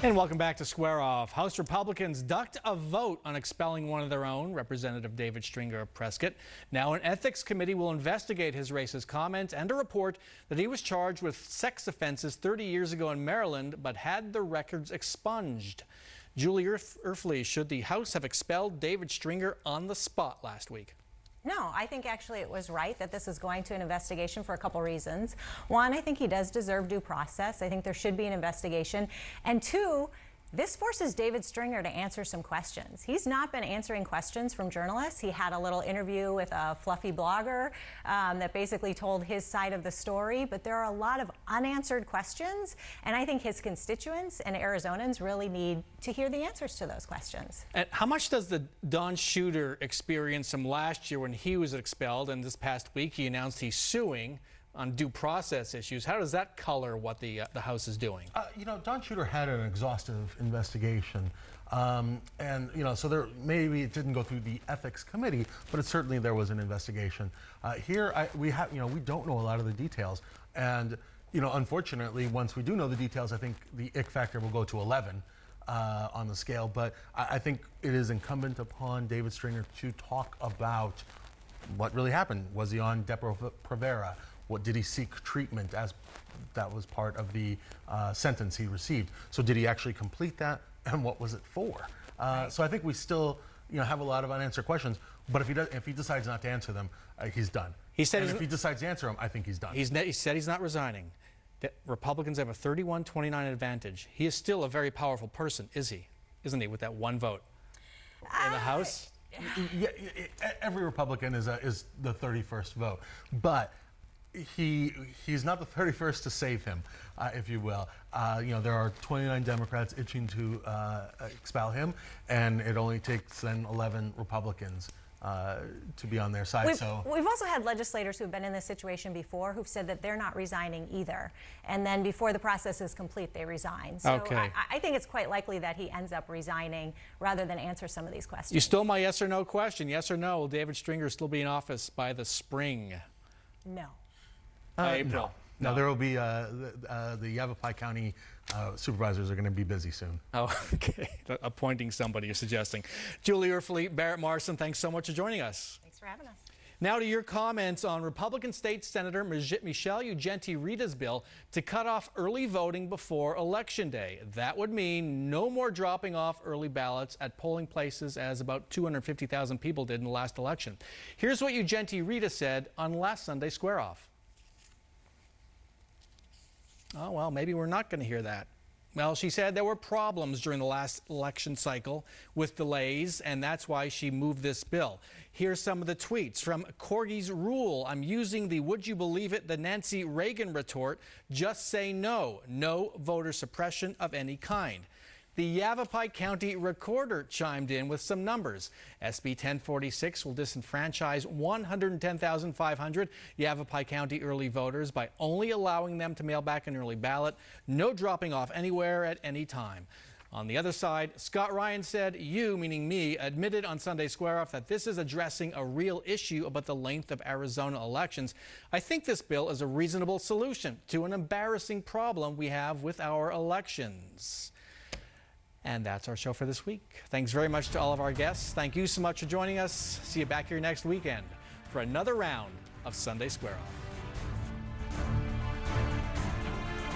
And welcome back to Square Off. House Republicans ducked a vote on expelling one of their own, Representative David Stringer of Prescott. Now an ethics committee will investigate his racist comments and a report that he was charged with sex offenses 30 years ago in Maryland, but had the records expunged. Julie Erfle, should the House have expelled David Stringer on the spot last week? No, I think actually it was right that this is going to an investigation for a couple reasons. One, I think he does deserve due process. I think there should be an investigation. And two, this forces David Stringer to answer some questions. He's not been answering questions from journalists. He had a little interview with a fluffy blogger that basically told his side of the story, but there are a lot of unanswered questions, and I think his constituents and Arizonans really need to hear the answers to those questions. And how much does the Don Shooter experience from last year when he was expelled, and this past week he announced he's suing on due process issues? How does that color what the House is doing? You know, Don Shooter had an exhaustive investigation, and you know, so there maybe it didn't go through the ethics committee, but it certainly there was an investigation. Here, we don't know a lot of the details, and you know, unfortunately, once we do know the details, I think the ick factor will go to 11 on the scale. But I think it is incumbent upon David Stringer to talk about what really happened. Was he on Depo-Provera? What did he seek treatment as that was part of the sentence he received? So did he actually complete that, and what was it for? So I think we still, you know, have a lot of unanswered questions. But if he decides not to answer them, he's done. He said, and if he decides to answer them, I think he's done. He said he's not resigning. The Republicans have a 31-29 advantage. He is still a very powerful person, isn't he, with that one vote in the House? Yeah, every Republican is the 31st vote, but he's not the 31st to save him, if you will. You know, there are 29 Democrats itching to expel him, and it only takes then 11 Republicans to be on their side. We've also had legislators who've been in this situation before who've said that they're not resigning either, and then before the process is complete, they resign. So okay. I think it's quite likely that he ends up resigning rather than answer some of these questions. You stole my yes or no question. Yes or no, will David Stringer still be in office by the spring? No. April. No, there will be the Yavapai County supervisors are going to be busy soon. Oh, okay. Appointing somebody, you're suggesting. Julie Erfle, Barrett, Marson, thanks so much for joining us. Thanks for having us. Now to your comments on Republican State Senator Michelle Ugenti-Rita's bill to cut off early voting before Election Day. That would mean no more dropping off early ballots at polling places, as about 250,000 people did in the last election. Here's what Ugenti-Rita said on last Sunday Square Off. Oh, well, maybe we're not going to hear that. Well, she said there were problems during the last election cycle with delays, and that's why she moved this bill. Here's some of the tweets from Corgie's Rule. I'm using the would you believe it, the Nancy Reagan retort. Just say no. No voter suppression of any kind. The Yavapai County Recorder chimed in with some numbers. SB 1046 will disenfranchise 110,500 Yavapai County early voters by only allowing them to mail back an early ballot. No dropping off anywhere at any time. On the other side, Scott Ryan said, you, meaning me, admitted on Sunday Square Off that this is addressing a real issue about the length of Arizona elections. I think this bill is a reasonable solution to an embarrassing problem we have with our elections. And that's our show for this week. Thanks very much to all of our guests. Thank you so much for joining us. See you back here next weekend for another round of Sunday Square Off.